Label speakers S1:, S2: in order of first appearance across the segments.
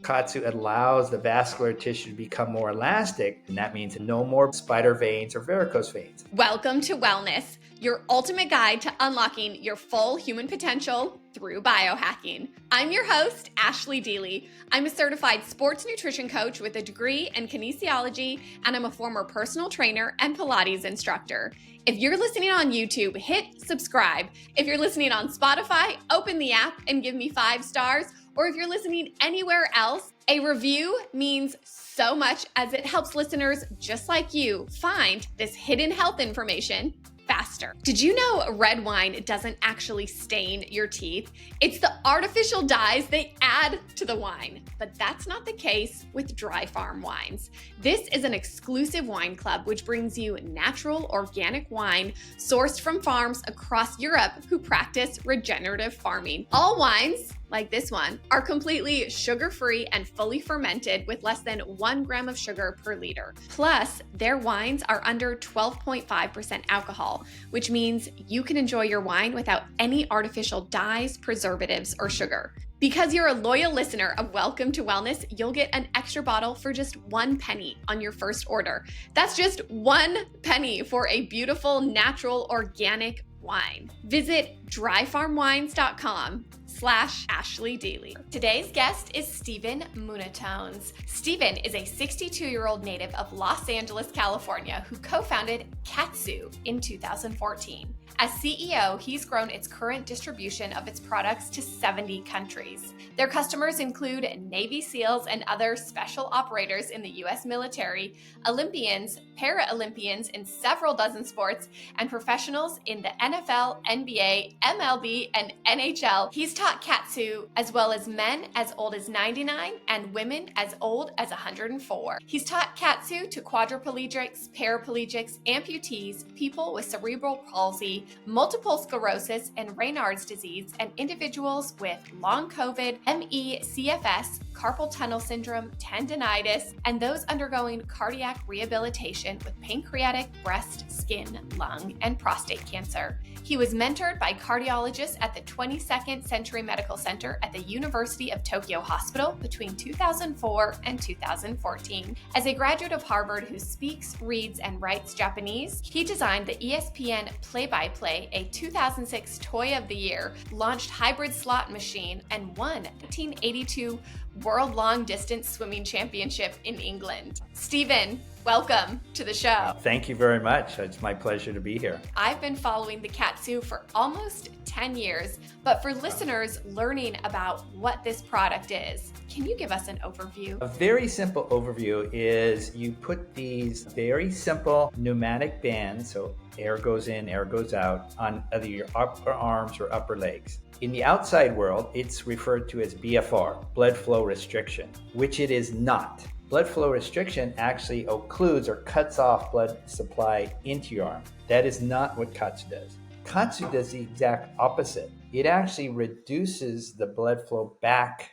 S1: Kaatsu allows the vascular tissue to become more elastic, and that means no more spider veins or varicose veins.
S2: Welcome to Wellness, your ultimate guide to unlocking your full human potential through biohacking. I'm your host, Ashley Deely. I'm a certified sports nutrition coach with a degree in kinesiology, and I'm a former personal trainer and Pilates instructor. If you're listening on YouTube, hit subscribe. If you're listening on Spotify, open the app and give me 5 stars. Or if you're listening anywhere else, a review means so much as it helps listeners just like you find this hidden health information faster. Did you know red wine doesn't actually stain your teeth? It's the artificial dyes they add to the wine. But that's not the case with Dry Farm Wines. This is an exclusive wine club which brings you natural organic wine sourced from farms across Europe who practice regenerative farming. All wines, like this one, are completely sugar-free and fully fermented with less than 1 gram of sugar per liter. Plus, their wines are under 12.5% alcohol, which means you can enjoy your wine without any artificial dyes, preservatives, or sugar. Because you're a loyal listener of Welcome to Wellness, you'll get an extra bottle for just 1 penny on your first order. That's just 1 penny for a beautiful, natural, organic wine. Visit dryfarmwines.com/Ashley Deely. Today's guest is Stephen Munatones. Stephen is a 62-year-old native of Los Angeles, California, who co-founded Kaatsu in 2014. As CEO, he's grown its current distribution of its products to 70 countries. Their customers include Navy SEALs and other special operators in the U.S. military, Olympians, Paralympians in several dozen sports, and professionals in the NFL, NBA, MLB, and NHL. He's taught Kaatsu as well as men as old as 99 and women as old as 104. He's taught Kaatsu to quadriplegics, paraplegics, amputees, people with cerebral palsy, multiple sclerosis and Raynaud's disease, and individuals with long COVID, ME, CFS, carpal tunnel syndrome, tendinitis, and those undergoing cardiac rehabilitation with pancreatic, breast, skin, lung, and prostate cancer. He was mentored by cardiologists at the 22nd Century Medical Center at the University of Tokyo Hospital between 2004 and 2014. As a graduate of Harvard who speaks, reads, and writes Japanese, he designed the ESPN Play-by-Play, a 2006 Toy of the Year, launched hybrid slot machine, and won the 1982 World Long Distance Swimming Championship in England. Stephen, welcome to the show.
S1: Thank you very much. It's my pleasure to be here.
S2: I've been following the Kaatsu for almost 10 years, but for listeners learning about what this product is, can you give us an overview?
S1: A very simple overview is you put these very simple pneumatic bands, so air goes in, air goes out, on either your upper arms or upper legs. In the outside world, it's referred to as BFR, blood flow restriction, which it is not. Blood flow restriction actually occludes or cuts off blood supply into your arm. That is not what Kaatsu does. Kaatsu does the exact opposite. It actually reduces the blood flow back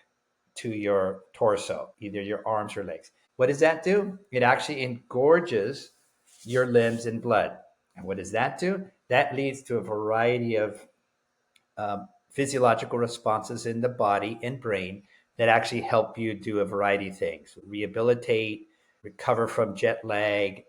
S1: to your torso, either your arms or legs. What does that do? It actually engorges your limbs in blood. And what does that do? That leads to a variety of physiological responses in the body and brain that actually help you do a variety of things. Rehabilitate, recover from jet lag,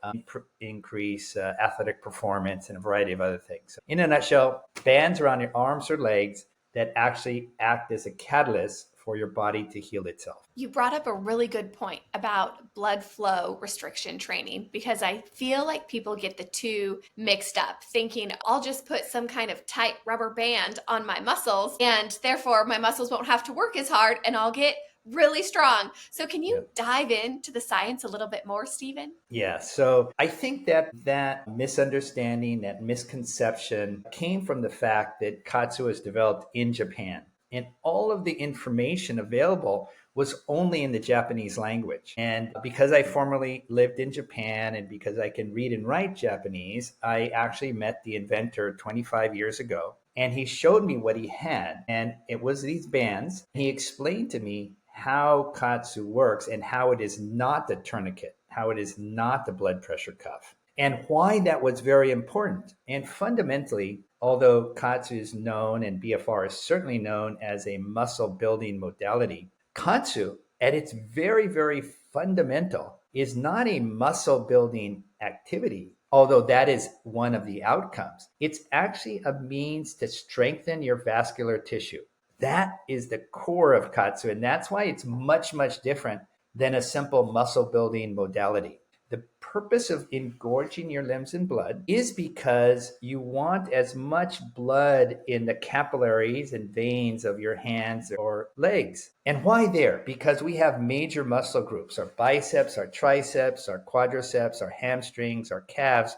S1: increase athletic performance, and a variety of other things. So in a nutshell, bands around your arms or legs that actually act as a catalyst for your body to heal itself.
S2: You brought up a really good point about blood flow restriction training, because I feel like people get the two mixed up, thinking I'll just put some kind of tight rubber band on my muscles and therefore my muscles won't have to work as hard and I'll get really strong. So can you dive into the science a little bit more, Stephen?
S1: Yeah, so I think that misunderstanding, that misconception came from the fact that Kaatsu was developed in Japan. And all of the information available was only in the Japanese language. And because I formerly lived in Japan and because I can read and write Japanese, I actually met the inventor 25 years ago. And he showed me what he had. And it was these bands. He explained to me how Kaatsu works and how it is not the tourniquet, how it is not the blood pressure cuff, and why that was very important. And fundamentally, although Kaatsu is known and BFR is certainly known as a muscle building modality, Kaatsu at its very, very fundamental, is not a muscle building activity, although that is one of the outcomes. It's actually a means to strengthen your vascular tissue. That is the core of Katsu, and that's why it's much, much different than a simple muscle building modality. The purpose of engorging your limbs in blood is because you want as much blood in the capillaries and veins of your hands or legs. And why there? Because we have major muscle groups, our biceps, our triceps, our quadriceps, our hamstrings, our calves,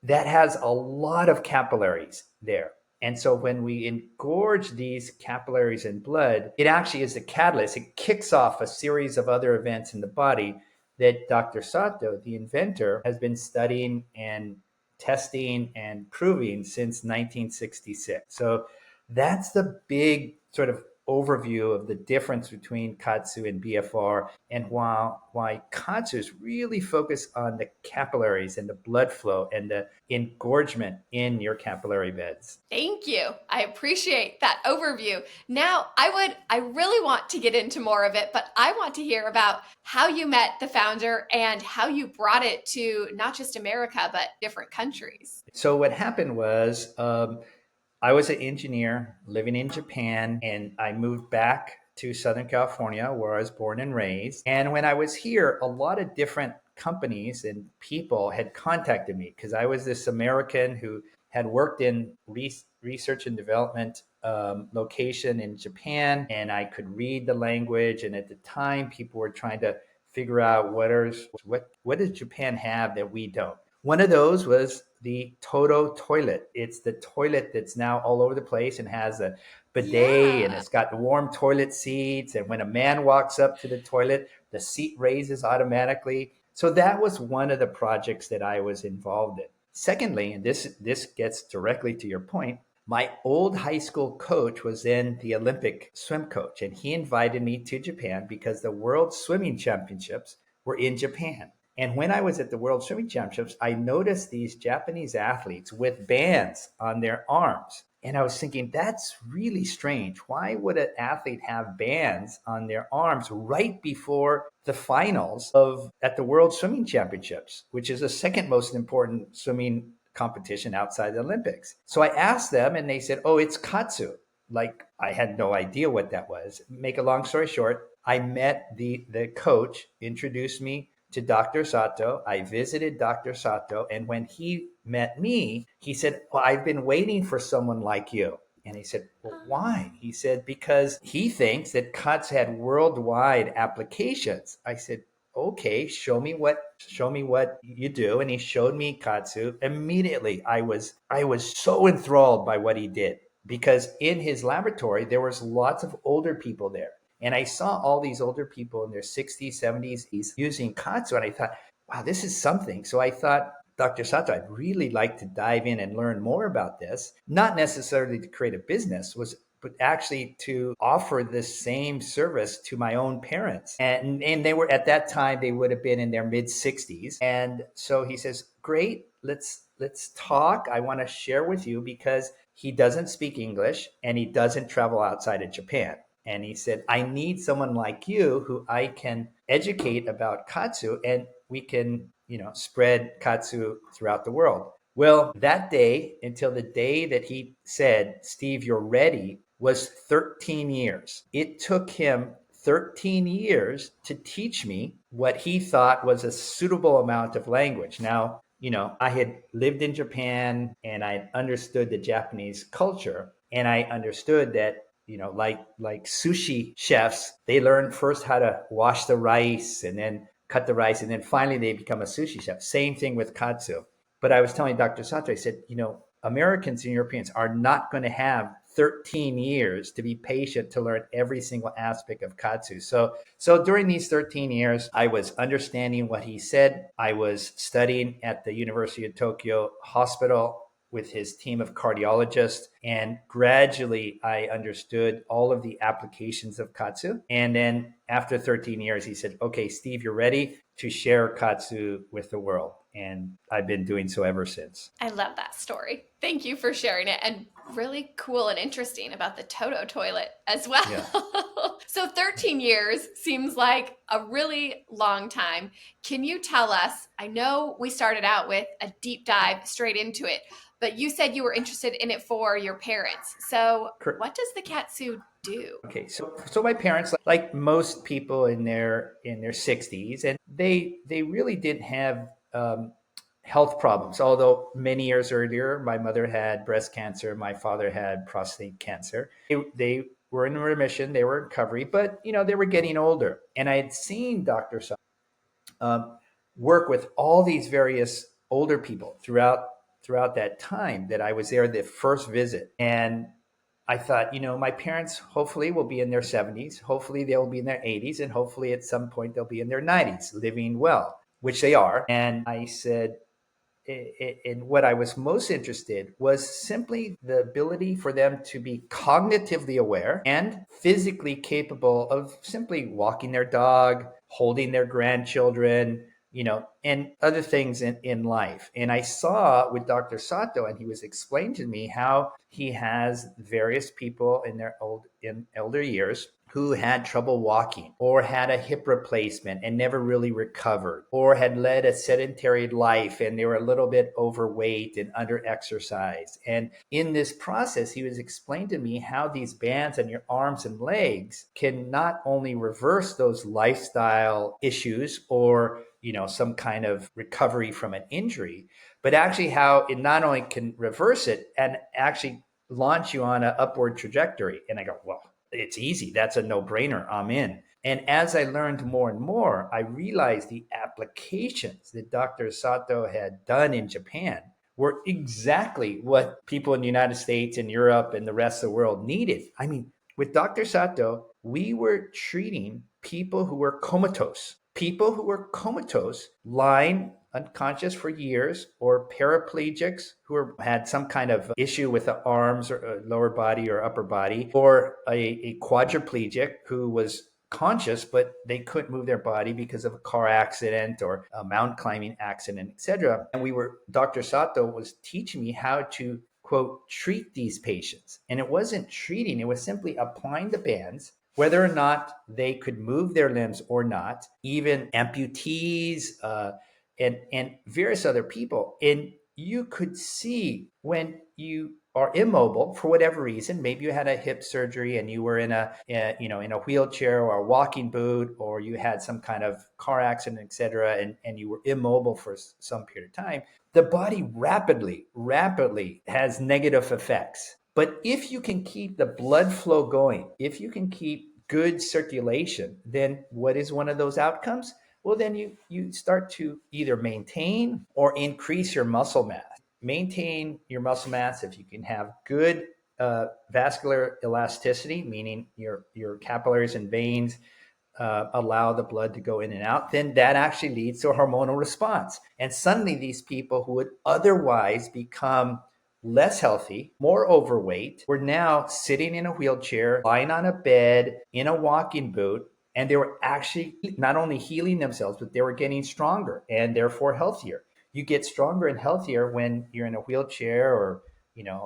S1: that has a lot of capillaries there. And so when we engorge these capillaries in blood, it actually is a catalyst. It kicks off a series of other events in the body that Dr. Sato, the inventor, has been studying and testing and proving since 1966. So that's the big sort of overview of the difference between Katsu and BFR, and why Katsu is really focused on the capillaries and the blood flow and the engorgement in your capillary beds.
S2: Thank you. I appreciate that overview. Now, I really want to get into more of it, but I want to hear about how you met the founder and how you brought it to not just America, but different countries.
S1: So what happened was, I was an engineer living in Japan, and I moved back to Southern California, where I was born and raised. And when I was here, a lot of different companies and people had contacted me because I was this American who had worked in research and development location in Japan, and I could read the language. And at the time, people were trying to figure out what does Japan have that we don't. One of those was the Toto toilet. It's the toilet that's now all over the place and has a bidet, and
S2: Yeah.
S1: it's got warm toilet seats. And when a man walks up to the toilet, the seat raises automatically. So that was one of the projects that I was involved in. Secondly, and this gets directly to your point, my old high school coach was then the Olympic swim coach, and he invited me to Japan because the World Swimming Championships were in Japan. And when I was at the World Swimming Championships, I noticed these Japanese athletes with bands on their arms. And I was thinking, that's really strange. Why would an athlete have bands on their arms right before the finals of at the World Swimming Championships, which is the second most important swimming competition outside the Olympics? So I asked them, and they said, oh, it's Kaatsu. Like, I had no idea what that was. Make a long story short, I met the coach, introduced me to Dr. Sato. I visited Dr. Sato, and when he met me, he said, well, I've been waiting for someone like you. And he said, well, why? He said, because he thinks that Katsu had worldwide applications. I said, okay, show me what you do. And he showed me Katsu. Immediately, I was so enthralled by what he did, because in his laboratory, there was lots of older people there. And I saw all these older people in their 60s, 70s using Kaatsu, and I thought, wow, this is something. So I thought, Dr. Sato, I'd really like to dive in and learn more about this, not necessarily to create a business, but actually to offer this same service to my own parents. And they were, at that time, they would have been in their mid 60s. And so he says, great, let's talk. I want to share with you, because he doesn't speak English and he doesn't travel outside of Japan. And he said, I need someone like you who I can educate about Kaatsu, and we can, spread Kaatsu throughout the world. Well, that day, until the day that he said, Steve, you're ready, was 13 years. It took him 13 years to teach me what he thought was a suitable amount of language. Now, I had lived in Japan and I understood the Japanese culture, and I understood that, like sushi chefs, they learn first how to wash the rice and then cut the rice, and then finally they become a sushi chef. Same thing with Katsu. But I was telling Dr. Sato, I said, Americans and Europeans are not going to have 13 years to be patient to learn every single aspect of Kaatsu. So during these 13 years, I was understanding what he said. I was studying at the University of Tokyo Hospital with his team of cardiologists. And gradually, I understood all of the applications of Kaatsu. And then after 13 years, he said, okay, Steve, you're ready to share Kaatsu with the world. And I've been doing so ever since.
S2: I love that story. Thank you for sharing it. And really cool and interesting about the Toto toilet as well.
S1: Yeah.
S2: So 13 years seems like a really long time. Can you tell us, I know we started out with a deep dive straight into it, but you said you were interested in it for your parents. So
S1: Correct.
S2: what does the Kaatsu do?
S1: Okay, so my parents, like most people in their 60s, and they really didn't have health problems. Although many years earlier, my mother had breast cancer, my father had prostate cancer. They were in remission, they were in recovery, but they were getting older, and I had seen Dr. um, work with all these various older people throughout that time that I was there the first visit. And I thought, my parents hopefully will be in their 70s, hopefully they'll be in their 80s, and hopefully at some point they'll be in their 90s, living well, which they are. And I said, and what I was most interested was simply the ability for them to be cognitively aware and physically capable of simply walking their dog, holding their grandchildren, and other things in life. And I saw with Dr. Sato, and he was explaining to me how he has various people in elder years who had trouble walking or had a hip replacement and never really recovered, or had led a sedentary life and they were a little bit overweight and under exercised. And in this process, he was explaining to me how these bands on your arms and legs can not only reverse those lifestyle issues or some kind of recovery from an injury, but actually how it not only can reverse it and actually launch you on an upward trajectory. And I go, well, it's easy. That's a no-brainer. I'm in. And as I learned more and more, I realized the applications that Dr. Sato had done in Japan were exactly what people in the United States and Europe and the rest of the world needed. I mean, with Dr. Sato, we were treating people who were comatose, lying unconscious for years, or paraplegics who had some kind of issue with the arms or lower body or upper body, or a quadriplegic who was conscious but they couldn't move their body because of a car accident or a mountain climbing accident, etc. And Dr. Sato was teaching me how to, quote, treat these patients. And it wasn't treating, it was simply applying the bands, whether or not they could move their limbs or not, even amputees, and various other people. And you could see when you are immobile for whatever reason, maybe you had a hip surgery and you were in a wheelchair or a walking boot, or you had some kind of car accident, etc., and you were immobile for some period of time, the body rapidly has negative effects. But if you can keep the blood flow going, if you can keep good circulation, then what is one of those outcomes? Well, then you start to either maintain or increase your muscle mass. Maintain your muscle mass if you can have good vascular elasticity, meaning your capillaries and veins allow the blood to go in and out, then that actually leads to a hormonal response. And suddenly these people who would otherwise become less healthy, more overweight, were now sitting in a wheelchair, lying on a bed, in a walking boot, and they were actually not only healing themselves, but they were getting stronger and therefore healthier. You get stronger and healthier when you're in a wheelchair or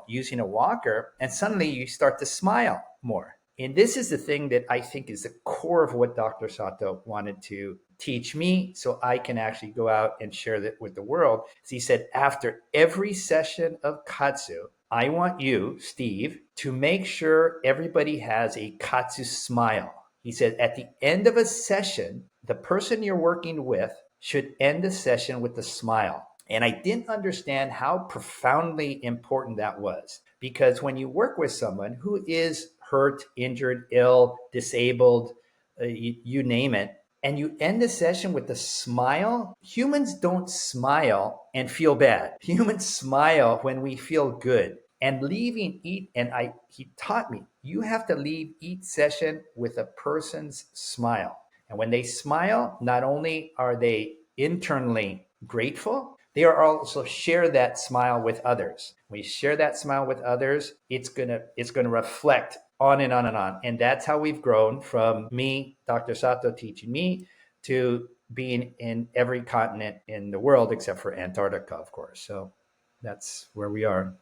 S1: using a walker, and suddenly you start to smile more. And this is the thing that I think is the core of what Dr. Sato wanted to teach me, so I can actually go out and share that with the world. So he said, after every session of Kaatsu, I want you, Steve, to make sure everybody has a Kaatsu smile. He said, at the end of a session, the person you're working with should end the session with a smile. And I didn't understand how profoundly important that was, because when you work with someone who is hurt, injured, ill, disabled, you name it, and you end the session with a smile, humans don't smile and feel bad. Humans smile when we feel good. And he taught me, you have to leave each session with a person's smile. And when they smile, not only are they internally grateful, they are also share that smile with others. When you share that smile with others, it's gonna reflect on and on and on. And that's how we've grown from me, Dr. Sato teaching me, to being in every continent in the world except for Antarctica, of course. So that's where we are.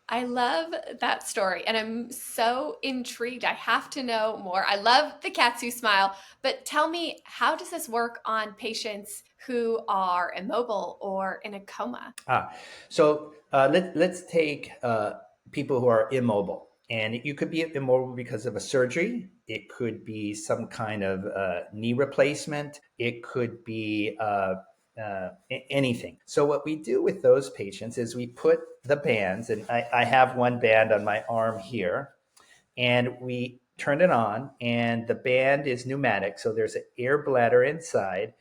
S2: I love that story and I'm so intrigued. I have to know more. I love the Katsu smile, but tell me, how does this work on patients who are immobile or in a coma?
S1: Let's take people who are immobile. And you could be immobile because of a surgery. It could be some kind of knee replacement. It could be anything. So, what we do with those patients is we put the bands, and I have one band on my arm here, and we turn it on, and the band is pneumatic. So, there's an air bladder inside,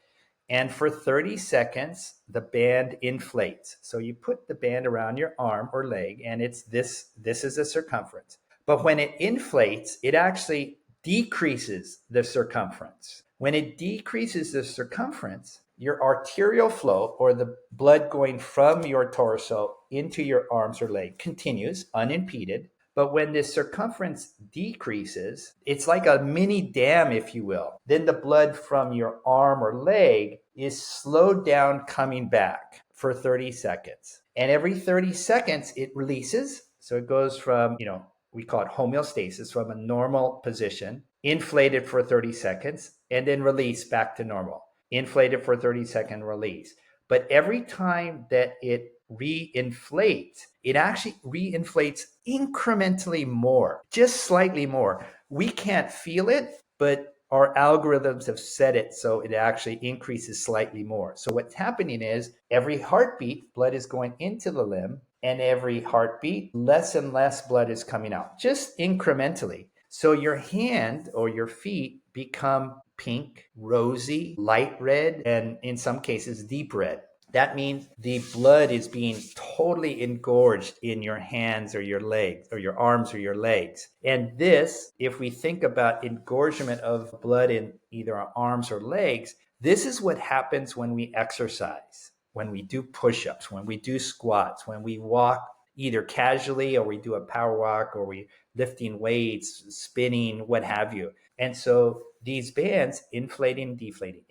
S1: and for 30 seconds, the band inflates. So you put the band around your arm or leg, and it's this is the circumference. But when it inflates, it actually decreases the circumference. When it decreases the circumference, your arterial flow, or the blood going from your torso into your arms or leg, continues unimpeded. But when the circumference decreases, it's like a mini dam, if you will. Then the blood from your arm or leg is slowed down coming back for 30 seconds. And every 30 seconds, it releases. So it goes from, we call it homeostasis, from a normal position, inflated for 30 seconds, and then release back to normal. Inflated for 30-second release. But every time that it reinflates, it actually reinflates incrementally more, just slightly more. We can't feel it, but our algorithms have set it so it actually increases slightly more. So what's happening is every heartbeat, blood is going into the limb, and every heartbeat, less and less blood is coming out, just incrementally. So your hand or your feet become pink, rosy, light red, and in some cases, deep red. That means the blood is being totally engorged in your hands or your legs or your arms or your legs. And this, if we think about engorgement of blood in either our arms or legs, this is what happens when we exercise, when we do push-ups, when we do squats, when we walk either casually or we do a power walk or we lifting weights, spinning, what have you. And so these bands, inflating, deflating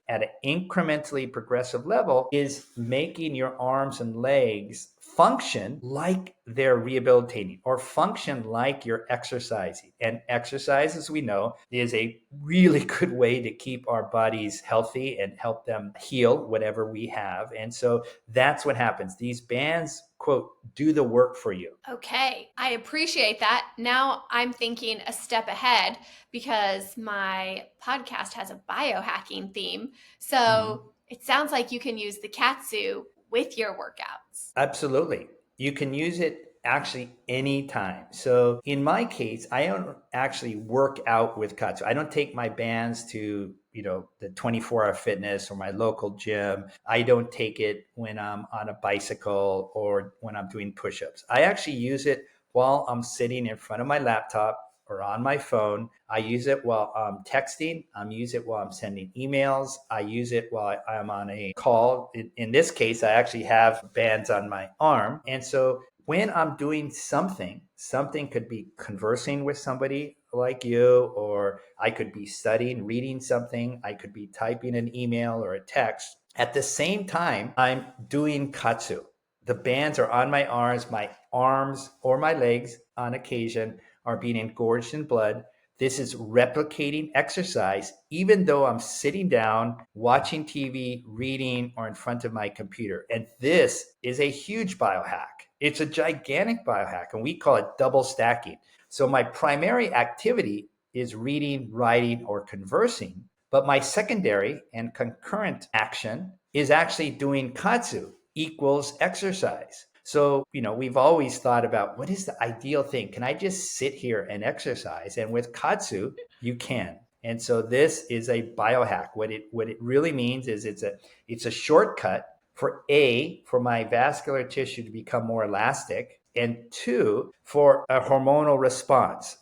S1: at an incrementally progressive level, is making your arms and legs function like they're rehabilitating or function like you're exercising. And exercise, as we know, is a really good way to keep our bodies healthy and help them heal whatever we have. And so that's what happens. These bands, quote, do the work for you.
S2: Okay, I appreciate that. Now I'm thinking a step ahead because my podcast has a biohacking theme. So it sounds like you can use the Katsu with your workouts.
S1: Absolutely. You can use it actually anytime. So in my case, I don't actually work out with Kaatsu. I don't take my bands to, the 24-hour fitness or my local gym. I don't take it when I'm on a bicycle or when I'm doing push-ups. I actually use it while I'm sitting in front of my laptop or on my phone. I use it while I'm texting. I use it while I'm sending emails. I use it while I'm on a call. In this case, I actually have bands on my arm. And so when I'm doing something could be conversing with somebody like you, or I could be studying, reading something. I could be typing an email or a text. At the same time, I'm doing Kaatsu. The bands are on my arms or my legs on occasion are being engorged in blood. This is replicating exercise, even though I'm sitting down, watching TV, reading, or in front of my computer. And this is a huge biohack. It's a gigantic biohack, and we call it double stacking. So my primary activity is reading, writing, or conversing. But my secondary and concurrent action is actually doing Kaatsu equals exercise. So, we've always thought about what is the ideal thing? Can I just sit here and exercise? And with Kaatsu, you can. And so this is a biohack. What it really means is it's a shortcut for my vascular tissue to become more elastic, and two, for a hormonal response,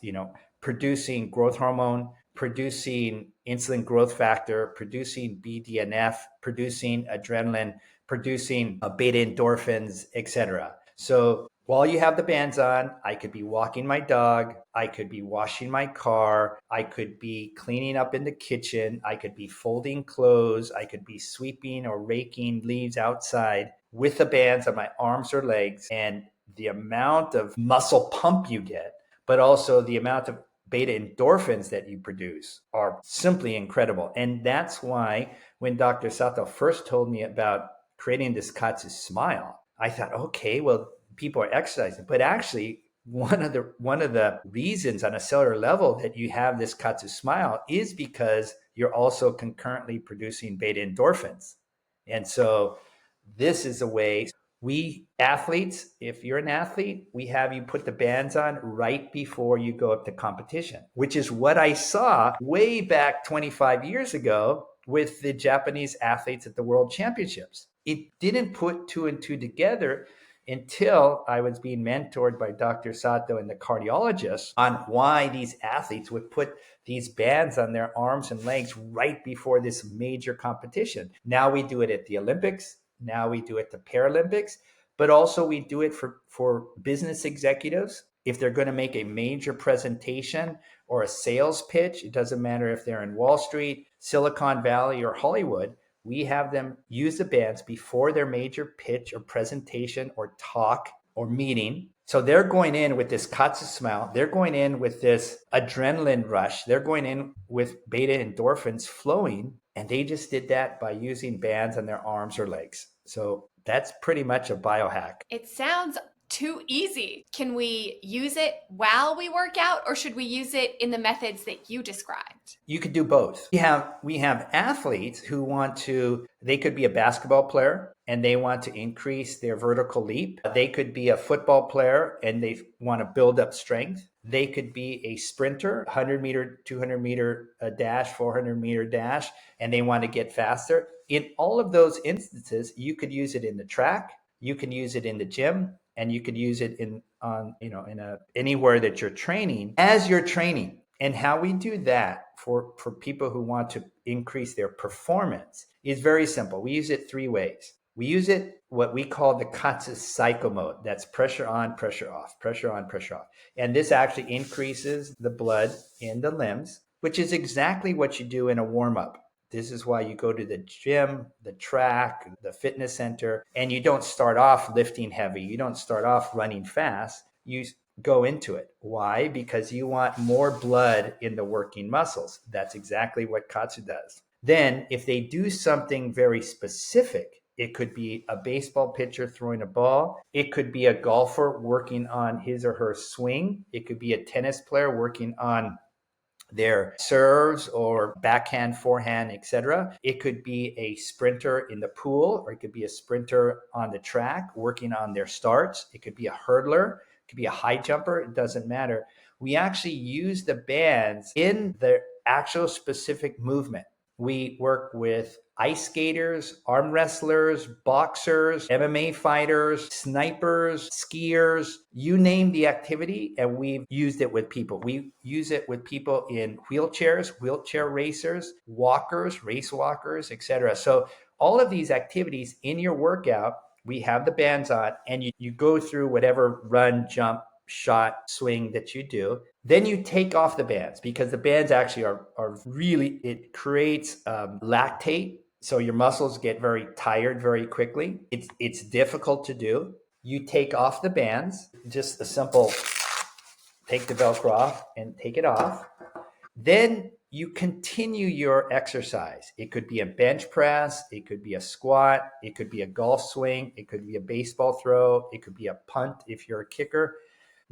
S1: producing growth hormone, producing insulin growth factor, producing BDNF, producing adrenaline, producing beta endorphins, etc. So while you have the bands on, I could be walking my dog, I could be washing my car, I could be cleaning up in the kitchen, I could be folding clothes, I could be sweeping or raking leaves outside with the bands on my arms or legs. And the amount of muscle pump you get, but also the amount of beta endorphins that you produce are simply incredible. And that's why when Dr. Sato first told me about creating this Kaatsu smile, I thought, okay, well, people are exercising, but actually one of the reasons on a cellular level that you have this Kaatsu smile is because you're also concurrently producing beta endorphins. And so this is a way we athletes, if you're an athlete, we have you put the bands on right before you go up to competition, which is what I saw way back 25 years ago with the Japanese athletes at the World Championships. It didn't put two and two together until I was being mentored by Dr. Sato and the cardiologists on why these athletes would put these bands on their arms and legs right before this major competition. Now we do it at the Olympics. Now we do it at the Paralympics, but also we do it for business executives. If they're going to make a major presentation or a sales pitch, it doesn't matter if they're in Wall Street, Silicon Valley, or Hollywood, we have them use the bands before their major pitch or presentation or talk or meeting. So they're going in with this Kaatsu smile. They're going in with this adrenaline rush. They're going in with beta endorphins flowing. And they just did that by using bands on their arms or legs. So that's pretty much a biohack.
S2: It sounds too easy. Can we use it while we work out, or should we use it in the methods that you described?
S1: You could do both. We have athletes who they could be a basketball player and they want to increase their vertical leap. They could be a football player and they want to build up strength. They could be a sprinter, 100 meter, 200 meter dash, 400 meter dash, and they want to get faster. In all of those instances, you could use it in the track, you can use it in the gym, and you could use it anywhere that you're training as you're training. And how we do that for people who want to increase their performance is very simple. We use it three ways. We use it what we call the Kaatsu cycle mode. That's pressure on, pressure off, pressure on, pressure off. And this actually increases the blood in the limbs, which is exactly what you do in a warm-up. This is why you go to the gym, the track, the fitness center, and you don't start off lifting heavy. You don't start off running fast. You go into it. Why? Because you want more blood in the working muscles. That's exactly what Kaatsu does. Then if they do something very specific, it could be a baseball pitcher throwing a ball. It could be a golfer working on his or her swing. It could be a tennis player working on their serves or backhand, forehand, etc. It could be a sprinter in the pool, or it could be a sprinter on the track working on their starts. It could be a hurdler. It could be a high jumper. It doesn't matter. We actually use the bands in the actual specific movement. We work with ice skaters, arm wrestlers, boxers, MMA fighters, snipers, skiers, you name the activity, and we've used it with people. We use it with people in wheelchairs, wheelchair racers, walkers, race walkers, etc. So all of these activities in your workout, we have the bands on, and you go through whatever run, jump, shot, swing that you do. Then you take off the bands because the bands actually are really, it creates lactate. So your muscles get very tired very quickly. It's difficult to do. You take off the bands, just a simple take the Velcro off and take it off. Then you continue your exercise. It could be a bench press, it could be a squat, it could be a golf swing, it could be a baseball throw, it could be a punt if you're a kicker.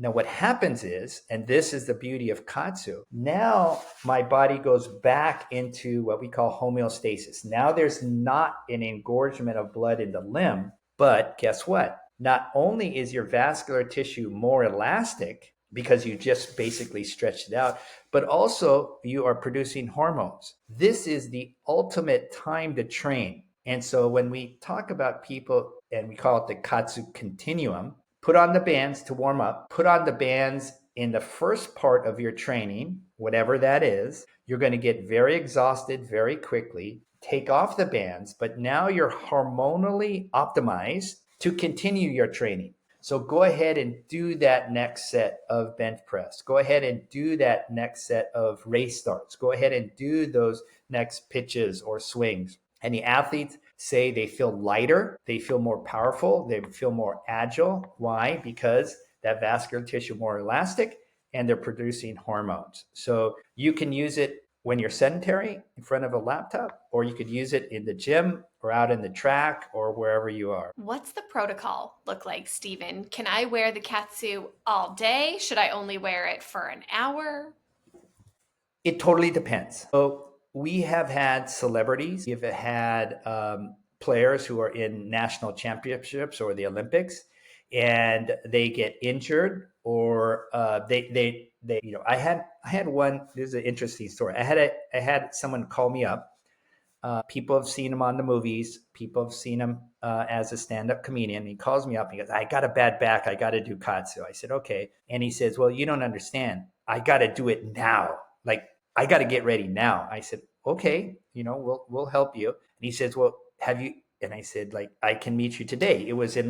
S1: Now, what happens is, and this is the beauty of Kaatsu, now my body goes back into what we call homeostasis. Now there's not an engorgement of blood in the limb, but guess what? Not only is your vascular tissue more elastic because you just basically stretched it out, but also you are producing hormones. This is the ultimate time to train. And so when we talk about people, and we call it the Kaatsu continuum, put on the bands to warm up, put on the bands in the first part of your training, whatever that is. You're going to get very exhausted very quickly. Take off the bands, but now you're hormonally optimized to continue your training. So go ahead and do that next set of bench press. Go ahead and do that next set of race starts. Go ahead and do those next pitches or swings. And the athletes, say they feel lighter, they feel more powerful, they feel more agile. Why? Because that vascular tissue more elastic and they're producing hormones. So you can use it when you're sedentary in front of a laptop, or you could use it in the gym or out in the track or wherever you are.
S2: What's the protocol look like, Stephen? Can I wear the Kaatsu all day? Should I only wear it for an hour?
S1: It totally depends. So we have had celebrities, we've had players who are in national championships or the Olympics, and they get injured, or they I had one. This is an interesting story. I had someone call me up. People have seen him on the movies. People have seen him as a stand-up comedian. He calls me up. And he goes, "I got a bad back. I got to do Kaatsu." I said, "Okay." And he says, "Well, you don't understand. I got to do it now. Like I got to get ready now." I said, "Okay, we'll help you." And he says, "Well, have you?" And I said, "Like I can meet you today."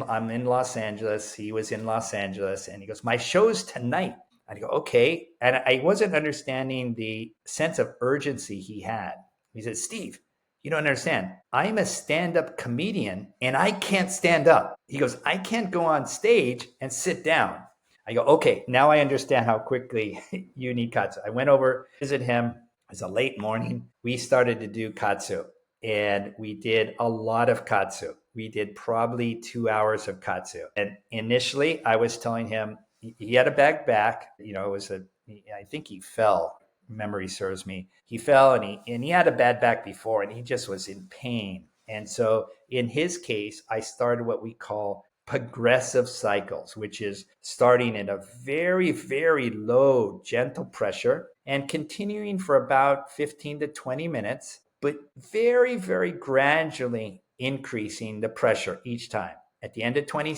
S1: I'm in Los Angeles. He was in Los Angeles, and he goes, "My show's tonight." I go, "Okay." And I wasn't understanding the sense of urgency he had. He said, "Steve, you don't understand. I'm a stand up comedian and I can't stand up." He goes, "I can't go on stage and sit down." I go, "Okay, now I understand how quickly you need Kaatsu." I went over, visit him. It was a late morning. We started to do Kaatsu and we did a lot of Kaatsu. We did probably 2 hours of Kaatsu. And initially, I was telling him he had a bad back. I think he fell, memory serves me. He fell and he had a bad back before and he just was in pain. And so in his case, I started what we call progressive cycles, which is starting at a very, very low, gentle pressure and continuing for about 15 to 20 minutes, but very, very gradually increasing the pressure each time. At the end of 20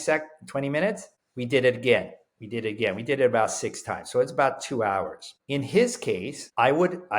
S1: minutes, we did it again. We did it again. We did it about 6 times. So it's about 2 hours. In his case, I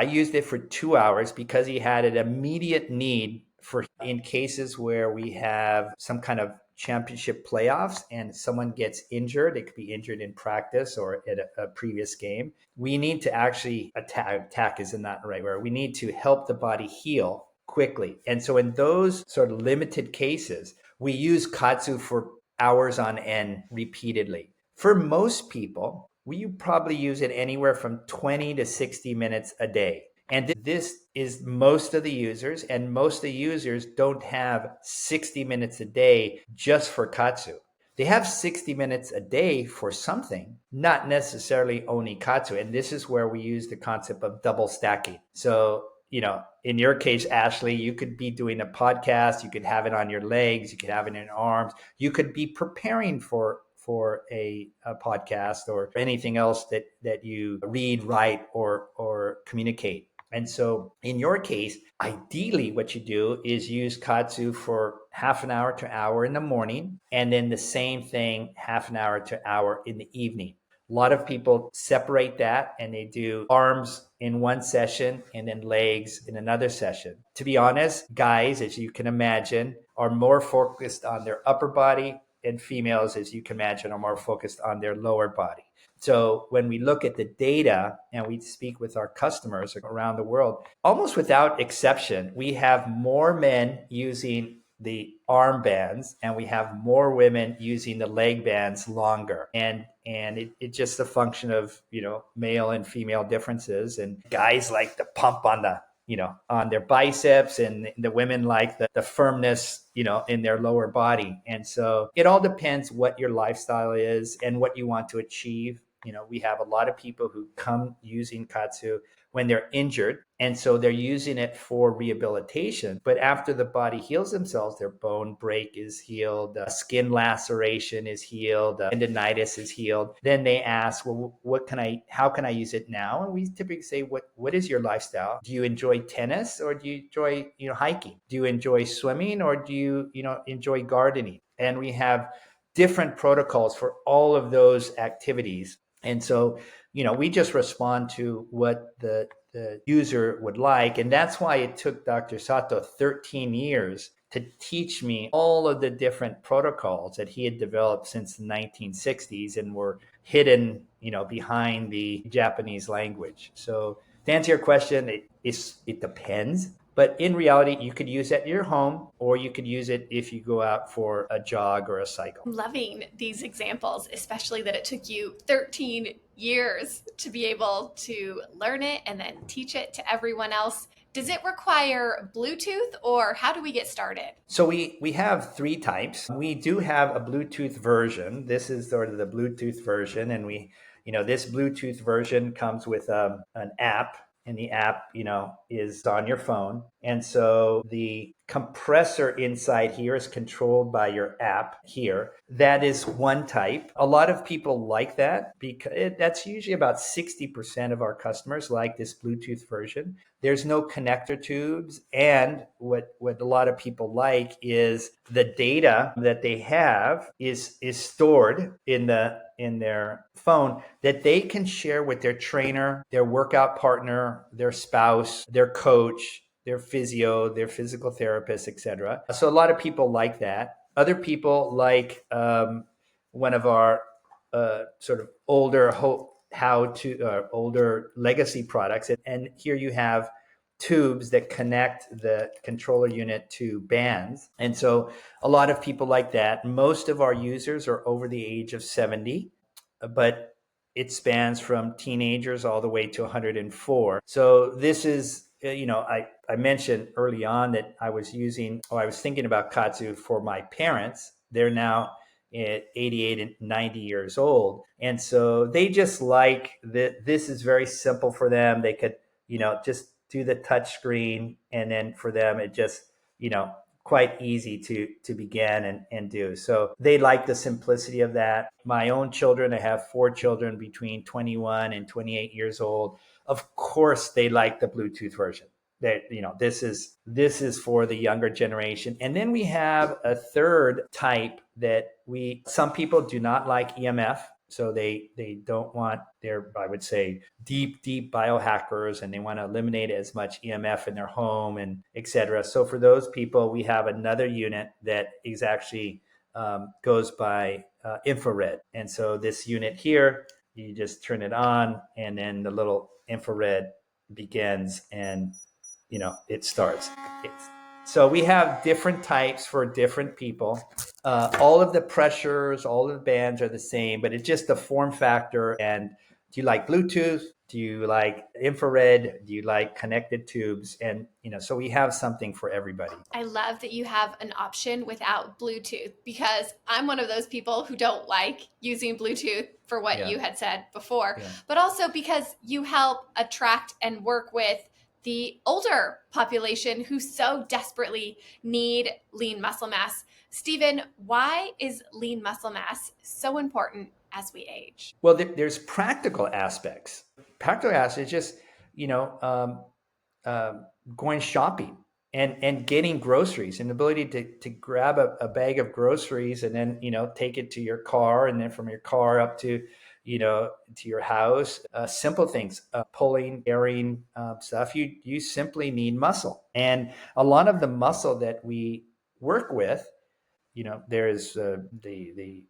S1: used it for 2 hours because he had an immediate need for in cases where we have some kind of championship playoffs and someone gets injured. It could be injured in practice or at a previous game. We need to actually attack isn't that the right word. We need to help the body heal quickly. And so in those sort of limited cases, we use Kaatsu for hours on end repeatedly. For most people, we probably use it anywhere from 20 to 60 minutes a day. And this is most of the users, and most of the users don't have 60 minutes a day just for Kaatsu. They have 60 minutes a day for something, not necessarily only Kaatsu. And this is where we use the concept of double stacking. So, in your case, Ashley, you could be doing a podcast, you could have it on your legs, you could have it in your arms, you could be preparing for a podcast or anything else that you read, write, or communicate. And so in your case, ideally what you do is use Kaatsu for half an hour to hour in the morning, and then the same thing, half an hour to hour in the evening. A lot of people separate that and they do arms in one session and then legs in another session. To be honest, guys, as you can imagine, are more focused on their upper body, and females, as you can imagine, are more focused on their lower body. So when we look at the data and we speak with our customers around the world, almost without exception, we have more men using the arm bands and we have more women using the leg bands longer. And it's just a function of, male and female differences. And guys like to pump on on their biceps, and the women like the firmness, in their lower body. And so it all depends what your lifestyle is and what you want to achieve. We have a lot of people who come using Kaatsu when they're injured. And so they're using it for rehabilitation. But after the body heals themselves, their bone break is healed, skin laceration is healed, tendonitis is healed. Then they ask, well, how can I use it now? And we typically say, what is your lifestyle? Do you enjoy tennis or do you enjoy, hiking? Do you enjoy swimming or do you, enjoy gardening? And we have different protocols for all of those activities. And so, we just respond to what the user would like. And that's why it took Dr. Sato 13 years to teach me all of the different protocols that he had developed since the 1960s and were hidden, behind the Japanese language. So to answer your question, it depends. But in reality, you could use it at your home, or you could use it if you go out for a jog or a cycle.
S2: I'm loving these examples, especially that it took you 13 years to be able to learn it and then teach it to everyone else. Does it require Bluetooth, or how do we get started?
S1: So we have three types. We do have a Bluetooth version. This is sort of the Bluetooth version, and this Bluetooth version comes with an app, and the app, is on your phone. And so the compressor inside here is controlled by your app here. That is one type. A lot of people like that because that's usually about 60% of our customers like this Bluetooth version. There's no connector tubes. And what a lot of people like is the data that they have is stored in their phone that they can share with their trainer, their workout partner, their spouse, their coach, their physio, their physical therapist, etc. So a lot of people like that. Other people like one of our sort of older older legacy products, and here you have tubes that connect the controller unit to bands. And so a lot of people like that. Most of our users are over the age of 70, but it spans from teenagers all the way to 104. So this is, I mentioned early on that I was thinking about Kaatsu for my parents. They're now at 88 and 90 years old. And so they just like that. This is very simple for them. They could, just do the touch screen. And then for them, it just, quite easy to begin and do. So they like the simplicity of that. My own children, I have 4 children between 21 and 28 years old. Of course, they like the Bluetooth version. That this is for the younger generation. And then we have a third type that some people do not like EMF. So they don't want I would say, deep biohackers, and they want to eliminate as much EMF in their home and et cetera. So for those people, we have another unit that is actually goes by infrared. And so this unit here, you just turn it on, and then the little infrared begins, and it starts. So we have different types for different people. All of the pressures, all of the bands are the same, but it's just the form factor. And do you like Bluetooth? Do you like infrared? Do you like connected tubes? And, so we have something for everybody.
S2: I love that you have an option without Bluetooth, because I'm one of those people who don't like using Bluetooth for what you had said before, but also because you help attract and work with the older population who so desperately need lean muscle mass. Stephen, why is lean muscle mass so important as we age?
S1: Well, there's practical aspects. Practical aspects, just, going shopping and getting groceries, and the ability to grab a bag of groceries and then, take it to your car, and then from your car up to your house. Simple things, pulling, carrying stuff. You simply need muscle. And a lot of the muscle that we work with, there is the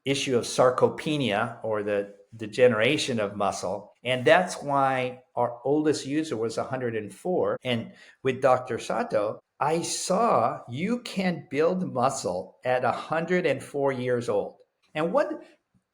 S1: issue of sarcopenia, or the degeneration of muscle. And that's why our oldest user was 104. And with Dr. Sato, I saw you can build muscle at 104 years old. And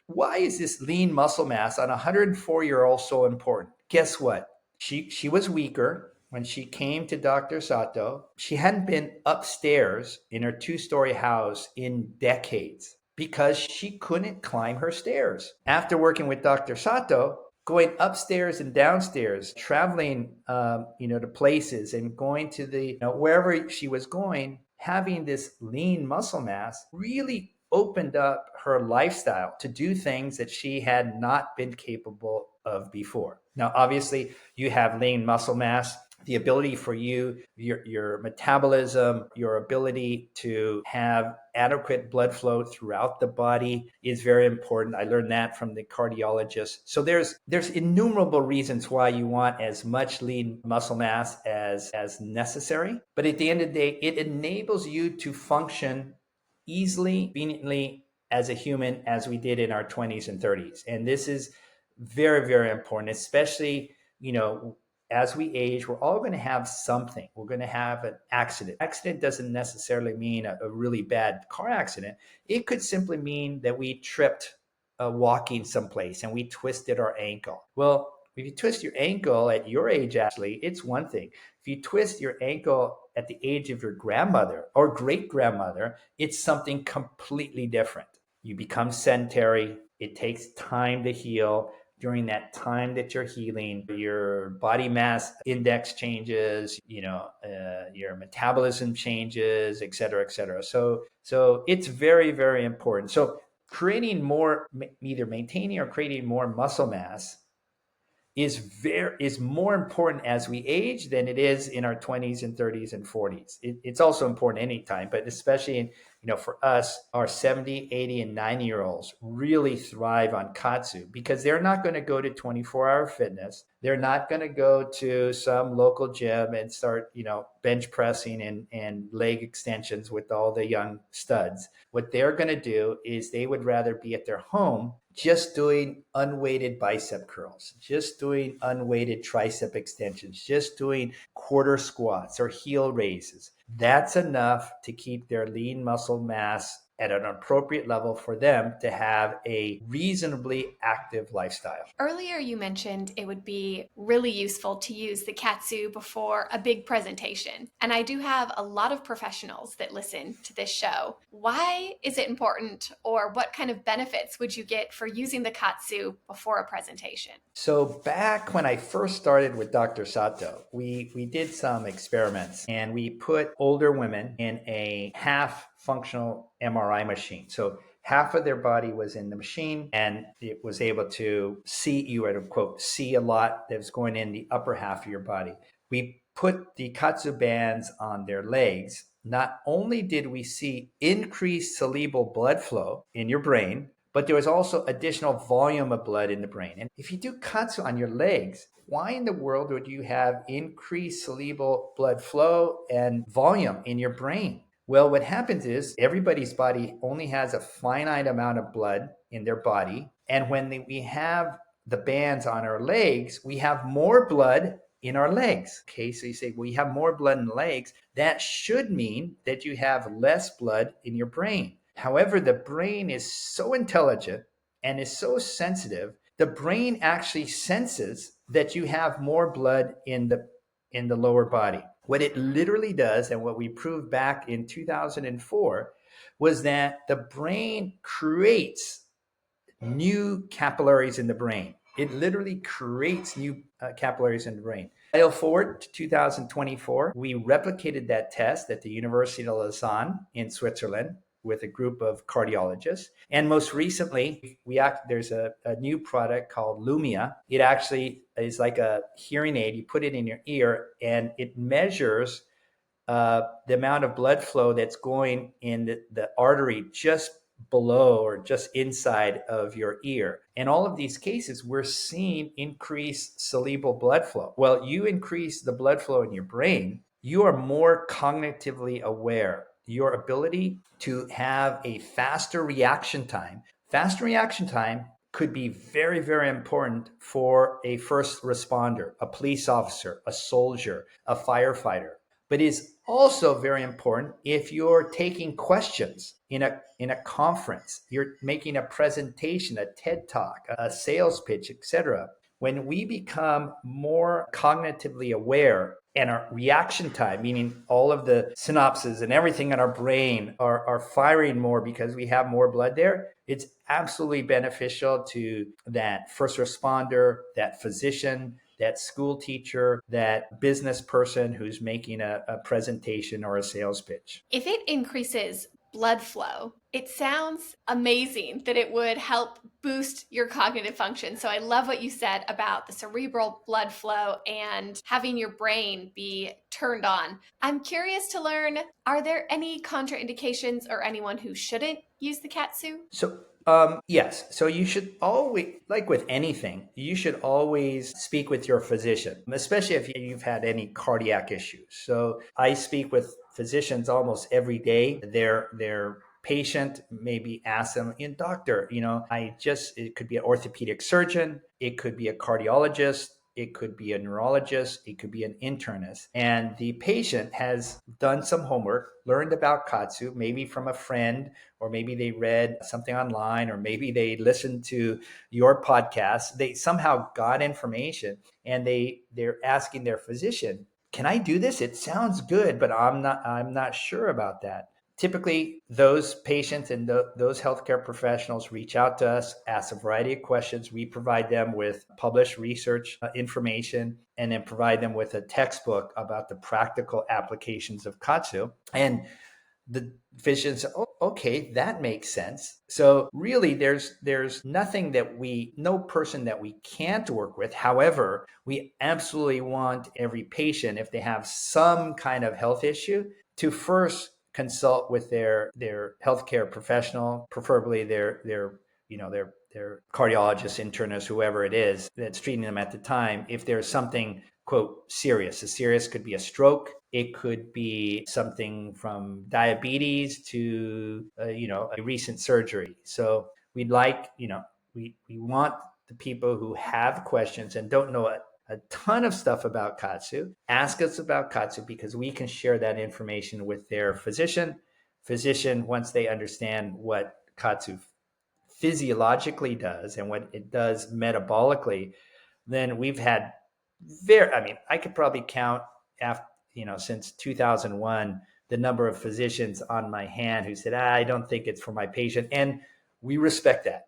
S1: why is this lean muscle mass on a 104-year-old so important? Guess what? She was weaker when she came to Dr. Sato. She hadn't been upstairs in her 2-story house in decades because she couldn't climb her stairs. After working with Dr. Sato, going upstairs and downstairs, traveling, to places, and going to wherever she was going, having this lean muscle mass really opened up her lifestyle to do things that she had not been capable of before. Now, obviously, you have lean muscle mass. The ability for your metabolism, your ability to have adequate blood flow throughout the body is very important. I learned that from the cardiologist. So there's innumerable reasons why you want as much lean muscle mass as necessary. But at the end of the day, it enables you to function easily, conveniently as a human as we did in our 20s and 30s. And this is very, very important, especially, as we age, we're all going to have something. We're going to have an accident. Accident doesn't necessarily mean a really bad car accident. It could simply mean that we tripped walking someplace and we twisted our ankle. Well, if you twist your ankle at your age, actually, it's one thing. If you twist your ankle at the age of your grandmother or great grandmother, it's something completely different. You become sedentary. It takes time to heal. During that time that you're healing, your body mass index changes, your metabolism changes, et cetera, et cetera. So it's very, very important. So creating more, either maintaining or creating more muscle mass is more important as we age than it is in our 20s and 30s and 40s. It's also important anytime, but especially in, for us, our 70, 80, and 90-year-olds really thrive on Kaatsu because they're not going to go to 24-hour fitness. They're not going to go to some local gym and start, bench pressing and leg extensions with all the young studs. What they're going to do is they would rather be at their home just doing unweighted bicep curls, just doing unweighted tricep extensions, just doing quarter squats or heel raises. That's enough to keep their lean muscle mass at an appropriate level for them to have a reasonably active lifestyle.
S2: Earlier, you mentioned it would be really useful to use the Kaatsu before a big presentation. And I do have a lot of professionals that listen to this show. Why is it important, or what kind of benefits would you get for using the Kaatsu before a presentation?
S1: So back when I first started with Dr. Sato, we did some experiments and we put older women in a half functional MRI machine. So half of their body was in the machine and it was able to see, you had to quote, see a lot that was going in the upper half of your body. We put the Kaatsu bands on their legs. Not only did we see increased cerebral blood flow in your brain, but there was also additional volume of blood in the brain. And if you do Kaatsu on your legs, why in the world would you have increased cerebral blood flow and volume in your brain? Well, what happens is everybody's body only has a finite amount of blood in their body. And when we have the bands on our legs, we have more blood in our legs. Okay, so you say, well, you have more blood in the legs. That should mean that you have less blood in your brain. However, the brain is so intelligent and is so sensitive, the brain actually senses that you have more blood in the lower body. What it literally does, and what we proved back in 2004, was that the brain creates new capillaries in the brain. It literally creates new capillaries in the brain. Dial forward to 2024, we replicated that test at the University of Lausanne in Switzerland with a group of cardiologists. And most recently, there's a new product called Lumia. It actually is like a hearing aid. You put it in your ear and it measures the amount of blood flow that's going in the artery just below or just inside of your ear. In all of these cases, we're seeing increased cerebral blood flow. Well, you increase the blood flow in your brain, you are more cognitively aware. Your ability to have a faster reaction time. Faster reaction time could be very, very important for a first responder, a police officer, a soldier, a firefighter. But is also very important if you're taking questions in a conference, you're making a presentation, a TED Talk, a sales pitch, etc. When we become more cognitively aware and our reaction time, meaning all of the synapses and everything in our brain are firing more because we have more blood there, it's absolutely beneficial to that first responder, that physician, that school teacher, that business person who's making a presentation or a sales pitch.
S2: If it increases blood flow, it sounds amazing that it would help boost your cognitive function. So I love what you said about the cerebral blood flow and having your brain be turned on. I'm curious to learn, are there any contraindications or anyone who shouldn't use the Kaatsu?
S1: Yes. So you should always, like with anything, you should always speak with your physician, especially if you've had any cardiac issues. So I speak with physicians almost every day. Their patient maybe ask them, doctor, it could be an orthopedic surgeon, it could be a cardiologist, it could be a neurologist, it could be an internist. And the patient has done some homework, learned about Kaatsu, maybe from a friend, or maybe they read something online, or maybe they listened to your podcast. They somehow got information, and they're asking their physician, can I do this? It sounds good, but I'm not sure about that. Typically, those patients and those healthcare professionals reach out to us, ask a variety of questions. We provide them with published research information, and then provide them with a textbook about the practical applications of Kaatsu. And the physicians, oh, okay, that makes sense. So really, there's nothing no person that we can't work with. However, we absolutely want every patient, if they have some kind of health issue, to first consult with their healthcare professional, preferably their cardiologist, internist, whoever it is that's treating them at the time. If there's something, quote, serious, a serious could be a stroke, it could be something from diabetes to a recent surgery. So we'd like, we want the people who have questions and don't know a ton of stuff about Kaatsu, ask us about Kaatsu, because we can share that information with their physician. Once they understand what Kaatsu physiologically does and what it does metabolically, then we've had I could probably count after, since 2001, the number of physicians on my hand who said, I don't think it's for my patient. And we respect that.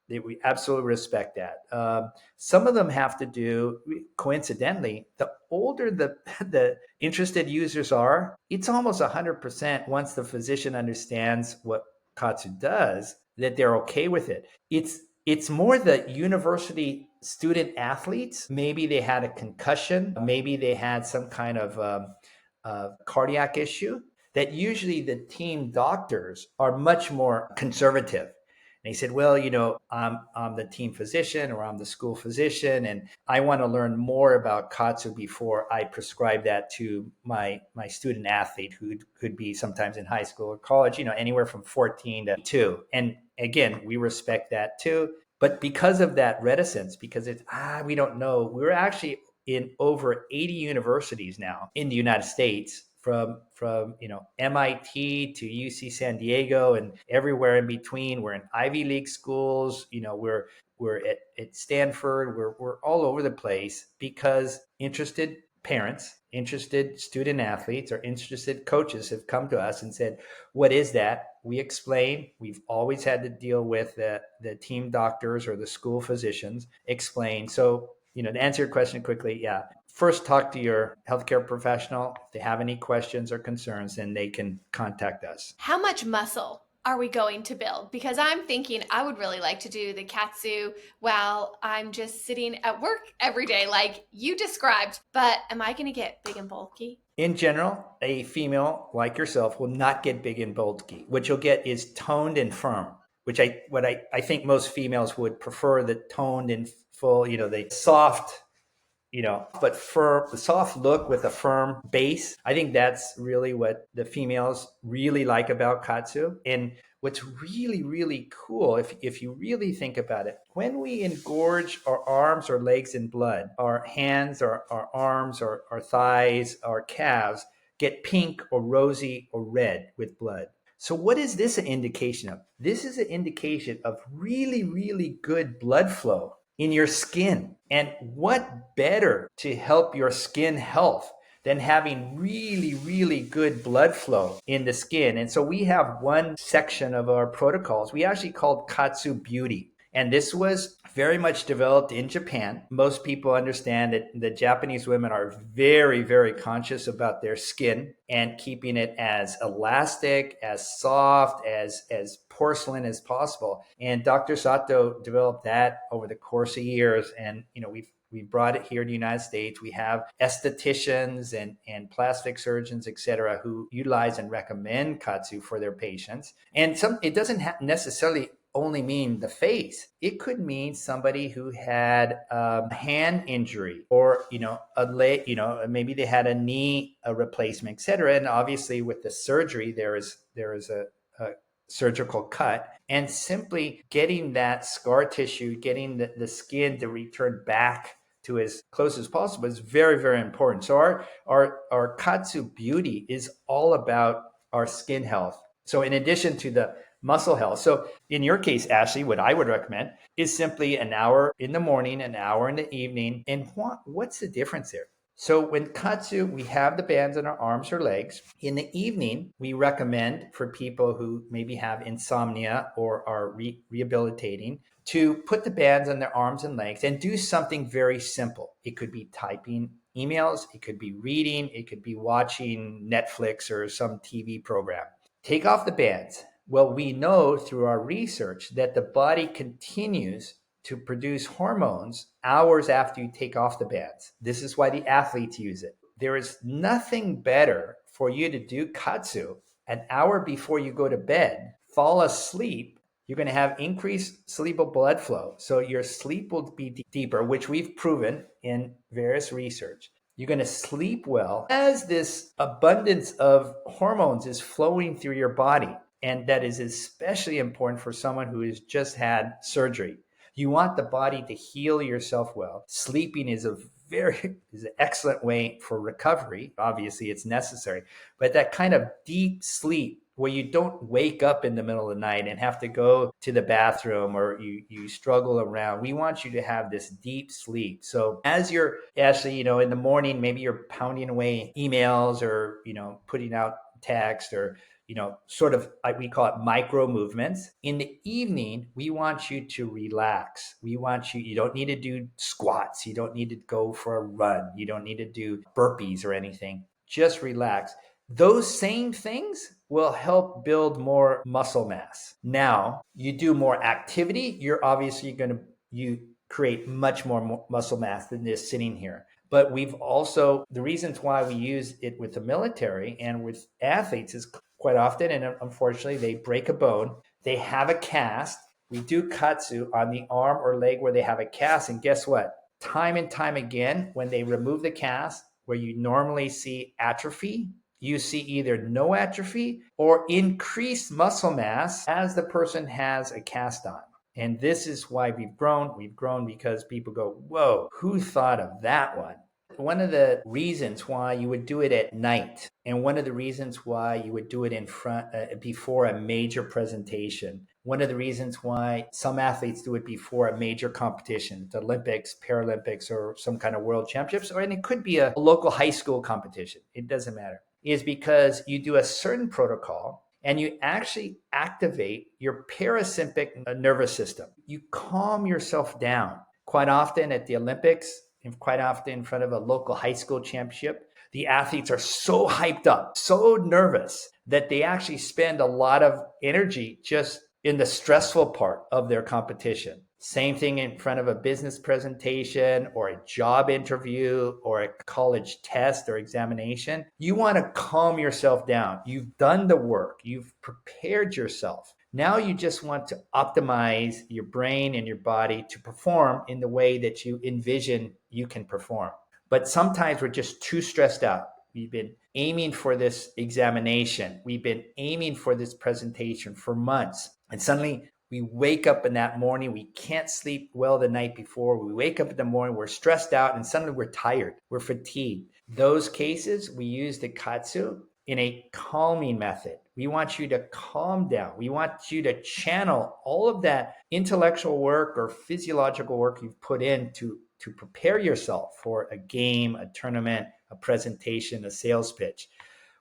S1: We absolutely respect that. Some of them have to do, coincidentally, the older the interested users are, it's almost 100% once the physician understands what Kaatsu does, that they're okay with it. It's more the university student athletes. Maybe they had a concussion, maybe they had some kind of cardiac issue, that usually the team doctors are much more conservative. And he said, well, I'm the team physician, or I'm the school physician, and I want to learn more about Kaatsu before I prescribe that to my student athlete, who could be sometimes in high school or college, anywhere from 14 to 2. And again, we respect that too. But because of that reticence, because it's, we don't know, we're actually in over 80 universities now in the United States, from MIT to UC San Diego and everywhere in between. We're in Ivy League schools. We're at Stanford. We're all over the place, because interested parents, interested student athletes, or interested coaches have come to us and said, what is that? We explain. We've always had to deal with the team doctors or the school physicians. Explain. So, to answer your question quickly, yeah, first talk to your healthcare professional. If they have any questions or concerns, then they can contact us.
S2: How much muscle are we going to build? Because I'm thinking I would really like to do the Kaatsu while I'm just sitting at work every day, like you described. But am I going to get big and bulky?
S1: In general, a female like yourself will not get big and bulky. What you'll get is toned and firm, which I think most females would prefer, the toned and full, the soft, but firm, the soft look with a firm base. I think that's really what the females really like about Kaatsu. And what's really, really cool, if you really think about it, when we engorge our arms or legs in blood, our hands, our arms, our thighs, our calves get pink or rosy or red with blood. So what is this an indication of? This is an indication of really, really good blood flow in your skin. And what better to help your skin health than having really, really good blood flow in the skin? And so we have one section of our protocols we actually called Kaatsu Beauty. And this was very much developed in Japan. Most people understand that the Japanese women are very, very conscious about their skin and keeping it as elastic, as soft, as porcelain as possible. And Dr. Sato developed that over the course of years. And, we brought it here to the United States. We have estheticians and plastic surgeons, et cetera, who utilize and recommend Kaatsu for their patients. And it doesn't necessarily only mean the face. It could mean somebody who had a hand injury, or a leg, maybe they had a knee replacement, et cetera. And obviously with the surgery, there is a surgical cut, and simply getting that scar tissue, getting the skin to return back to as close as possible is very, very important. So our Kaatsu beauty is all about our skin health. So in addition to the muscle health. So in your case, Ashley, what I would recommend is simply an hour in the morning, an hour in the evening. And what's the difference there? So when Kaatsu, we have the bands on our arms or legs. In the evening, we recommend for people who maybe have insomnia or are rehabilitating to put the bands on their arms and legs and do something very simple. It could be typing emails, it could be reading, it could be watching Netflix or some TV program. Take off the bands. Well, we know through our research that the body continues to produce hormones hours after you take off the bands. This is why the athletes use it. There is nothing better for you to do Kaatsu an hour before you go to bed, fall asleep. You're going to have increased cerebral blood flow. So your sleep will be deeper, which we've proven in various research. You're going to sleep well as this abundance of hormones is flowing through your body. And that is especially important for someone who has just had surgery. You want the body to heal yourself well. Sleeping is an excellent way for recovery. Obviously, it's necessary. But that kind of deep sleep where you don't wake up in the middle of the night and have to go to the bathroom or you struggle around. We want you to have this deep sleep. So as you're, Ashley, in the morning, maybe you're pounding away emails or, putting out text or, sort of, we call it micro movements. In the evening, we want you to relax. You don't need to do squats. You don't need to go for a run. You don't need to do burpees or anything. Just relax. Those same things will help build more muscle mass. Now, you do more activity, you're obviously you create much more muscle mass than this sitting here. But we've also, the reasons why we use it with the military and with athletes is quite often, and unfortunately, they break a bone, they have a cast. We do Kaatsu on the arm or leg where they have a cast, and guess what? Time and time again, when they remove the cast, where you normally see atrophy, you see either no atrophy or increased muscle mass as the person has a cast on. And this is why we've grown. We've grown because people go, whoa, who thought of that one? One of the reasons why you would do it at night, and one of the reasons why you would do it in front before a major presentation, one of the reasons why some athletes do it before a major competition, the Olympics, Paralympics, or some kind of world championships, and it could be a local high school competition. It doesn't matter. Is because you do a certain protocol and you actually activate your parasympathetic nervous system. You calm yourself down. Quite often at the Olympics, and quite often in front of a local high school championship, the athletes are so hyped up, so nervous that they actually spend a lot of energy just in the stressful part of their competition. Same thing in front of a business presentation or a job interview or a college test or examination. You want to calm yourself down. You've done the work. You've prepared yourself. Now you just want to optimize your brain and your body to perform in the way that you envision you can perform. But sometimes we're just too stressed out. We've been aiming for this examination. We've been aiming for this presentation for months. And suddenly we wake up in that morning. We can't sleep well the night before. We wake up in the morning, we're stressed out, and suddenly we're tired. We're fatigued. Those cases, we use the Kaatsu in a calming method. We want you to calm down. We want you to channel all of that intellectual work or physiological work you've put in to prepare yourself for a game, a tournament, a presentation, a sales pitch.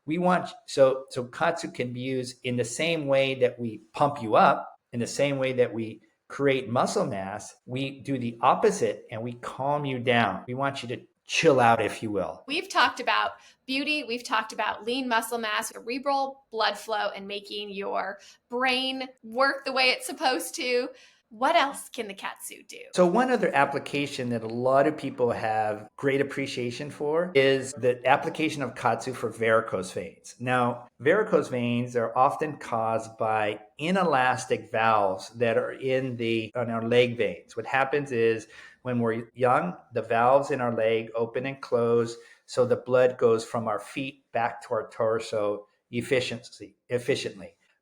S1: We want, so Kaatsu can be used in the same way that we pump you up, in the same way that we create muscle mass. We do the opposite and we calm you down. We want you to chill out, if you will.
S2: We've talked about beauty. We've talked about lean muscle mass, cerebral blood flow, and making your brain work the way it's supposed to. What else can the Kaatsu do?
S1: So one other application that a lot of people have great appreciation for is the application of Kaatsu for varicose veins. Now, varicose veins are often caused by inelastic valves that are on our leg veins. What happens is when we're young, the valves in our leg open and close, so the blood goes from our feet back to our torso efficiently.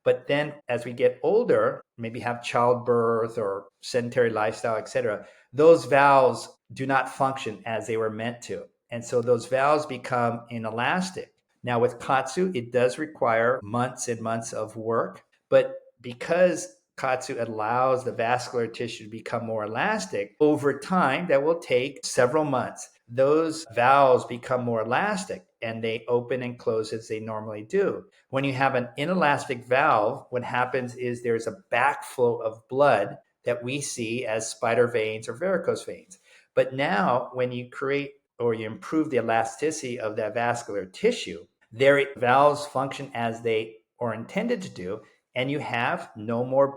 S1: But then as we get older, maybe have childbirth or sedentary lifestyle, etc., those valves do not function as they were meant to. And so those valves become inelastic. Now with Kaatsu, it does require months and months of work, but because Kaatsu allows the vascular tissue to become more elastic, over time, that will take several months. Those valves become more elastic and they open and close as they normally do. When you have an inelastic valve, what happens is there's a backflow of blood that we see as spider veins or varicose veins. But now, when you create or you improve the elasticity of that vascular tissue, their valves function as they are intended to do, and you have no more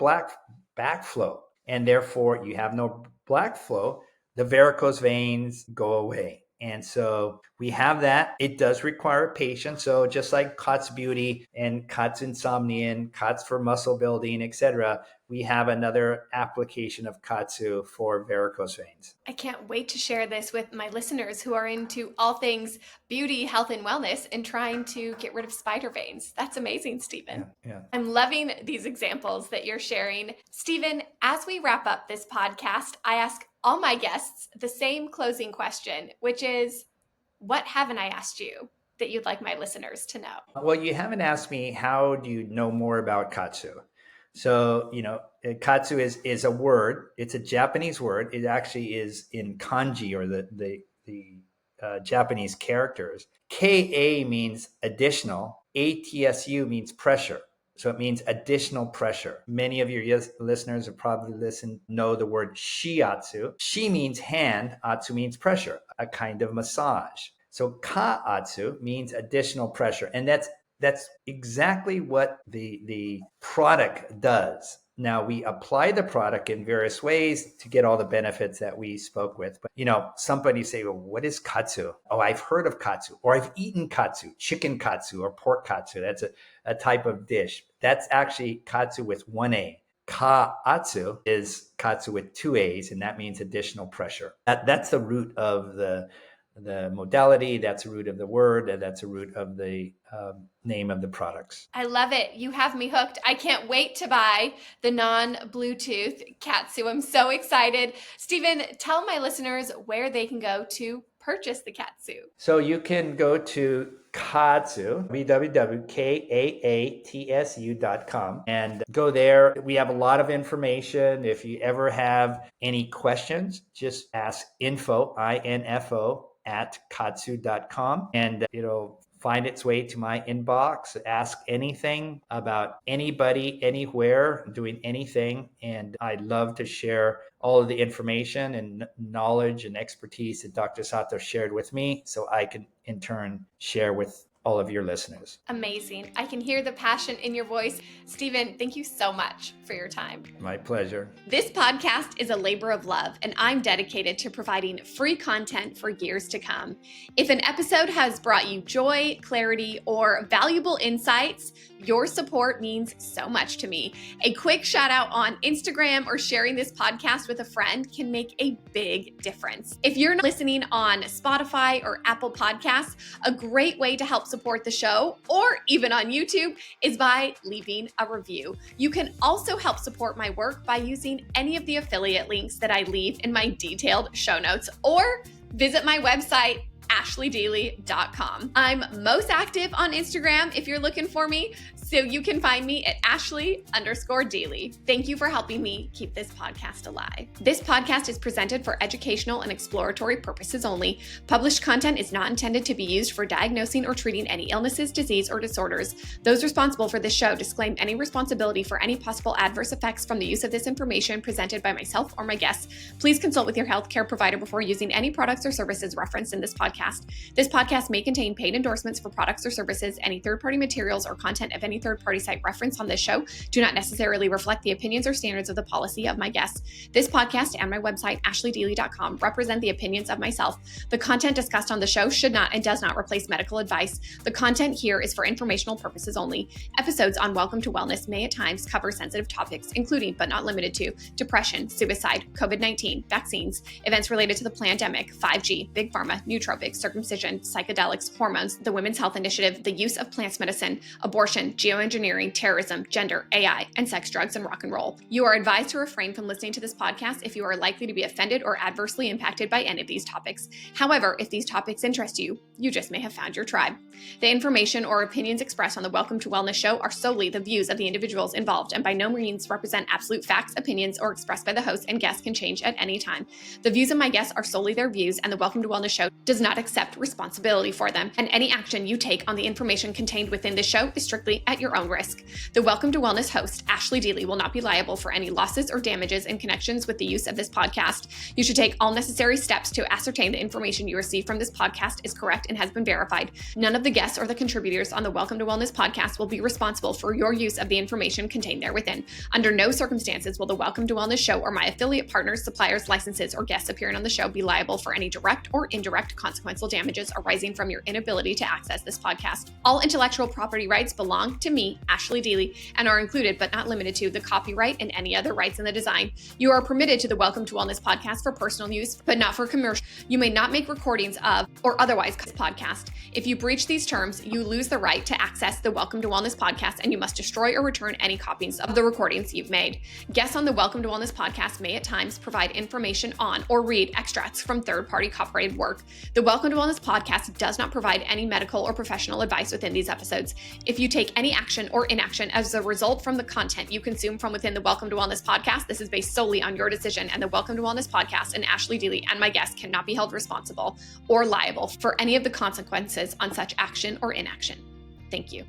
S1: backflow. And therefore, you have no backflow, the varicose veins go away. And so we have that. It does require patience. So just like Kaatsu Beauty and Kaatsu Insomnia and Kaatsu for muscle building, etc., we have another application of Kaatsu for varicose veins.
S2: I can't wait to share this with my listeners who are into all things beauty, health, and wellness and trying to get rid of spider veins. That's amazing, Stephen.
S1: Yeah.
S2: I'm loving these examples that you're sharing. Stephen, as we wrap up this podcast, I ask all my guests the same closing question, which is, what haven't I asked you that you'd like my listeners to know?
S1: Well, you haven't asked me, how do you know more about Kaatsu? So, Kaatsu is a word. It's a Japanese word. It actually is in kanji, or the Japanese characters. Ka means additional. Atsu means pressure. So it means additional pressure. Many of your listeners have probably know the word shiatsu. Shi means hand, atsu means pressure, a kind of massage. So kaatsu means additional pressure. And that's exactly what the product does. Now, we apply the product in various ways to get all the benefits that we spoke with. But, somebody say, well, what is Kaatsu? Oh, I've heard of Kaatsu, or I've eaten Kaatsu, chicken Kaatsu or pork Kaatsu. That's a type of dish. That's actually Kaatsu with one A. Kaatsu is Kaatsu with two A's, and that means additional pressure. That's the root of the modality, that's the root of the word, and that's the root of the name of the products.
S2: I love it. You have me hooked. I can't wait to buy the non-Bluetooth Kaatsu. I'm so excited. Stephen, tell my listeners where they can go to purchase the Kaatsu.
S1: So you can go to Kaatsu, www.kaatsu.com, and go there. We have a lot of information. If you ever have any questions, just ask info, I-N-F-O, at kaatsu.com, and it'll find its way to my inbox. Ask anything about anybody, anywhere, doing anything. And I'd love to share all of the information and knowledge and expertise that Dr. Sato shared with me, so I can in turn share with all of your listeners.
S2: Amazing. I can hear the passion in your voice. Stephen, thank you so much for your time.
S1: My pleasure.
S2: This podcast is a labor of love, and I'm dedicated to providing free content for years to come. If an episode has brought you joy, clarity, or valuable insights, your support means so much to me. A quick shout out on Instagram or sharing this podcast with a friend can make a big difference. If you're listening on Spotify or Apple Podcasts, a great way to help support the show, or even on YouTube, is by leaving a review. You can also help support my work by using any of the affiliate links that I leave in my detailed show notes, or visit my website, ashleydaily.com. I'm most active on Instagram if you're looking for me, so you can find me at Ashley_Daily. Thank you for helping me keep this podcast alive. This podcast is presented for educational and exploratory purposes only. Published content is not intended to be used for diagnosing or treating any illnesses, disease, or disorders. Those responsible for this show disclaim any responsibility for any possible adverse effects from the use of this information presented by myself or my guests. Please consult with your healthcare provider before using any products or services referenced in this podcast. This podcast may contain paid endorsements for products or services. Any third-party materials or content of any third-party site referenced on this show do not necessarily reflect the opinions or standards of the policy of my guests. This podcast and my website, ashleydaily.com, represent the opinions of myself. The content discussed on the show should not and does not replace medical advice. The content here is for informational purposes only. Episodes on Welcome to Wellness may at times cover sensitive topics, including but not limited to depression, suicide, COVID-19, vaccines, events related to the pandemic, 5G, big pharma, nootropics, circumcision, psychedelics, hormones, the Women's Health Initiative, the use of plants medicine, abortion, geoengineering, terrorism, gender, AI, and sex, drugs, and rock and roll. You are advised to refrain from listening to this podcast if you are likely to be offended or adversely impacted by any of these topics. However, if these topics interest you, you just may have found your tribe. The information or opinions expressed on the Welcome to Wellness show are solely the views of the individuals involved and by no means represent absolute facts, opinions, or expressed by the host, and guests can change at any time. The views of my guests are solely their views, and the Welcome to Wellness show does not accept responsibility for them, and any action you take on the information contained within this show is strictly at your own risk. The Welcome to Wellness host, Ashley Deely, will not be liable for any losses or damages in connections with the use of this podcast. You should take all necessary steps to ascertain the information you receive from this podcast is correct and has been verified. None of the guests or the contributors on the Welcome to Wellness podcast will be responsible for your use of the information contained therewithin. Under no circumstances will the Welcome to Wellness show or my affiliate partners, suppliers, licenses, or guests appearing on the show be liable for any direct or indirect consequential damages arising from your inability to access this podcast. All intellectual property rights belong to me, Ashley Deely, and are included but not limited to the copyright and any other rights in the design. You are permitted to the Welcome to Wellness podcast for personal use, but not for commercial. You may not make recordings of or otherwise podcast. If you breach these terms, you lose the right to access the Welcome to Wellness podcast, and you must destroy or return any copies of the recordings you've made. Guests on the Welcome to Wellness podcast may at times provide information on or read extracts from third-party copyrighted work. The Welcome to Wellness podcast does not provide any medical or professional advice within these episodes. If you take any action or inaction as a result from the content you consume from within the Welcome to Wellness podcast, this is based solely on your decision, and the Welcome to Wellness podcast and Ashley Deely and my guests cannot be held responsible or liable for any of the consequences on such action or inaction. Thank you.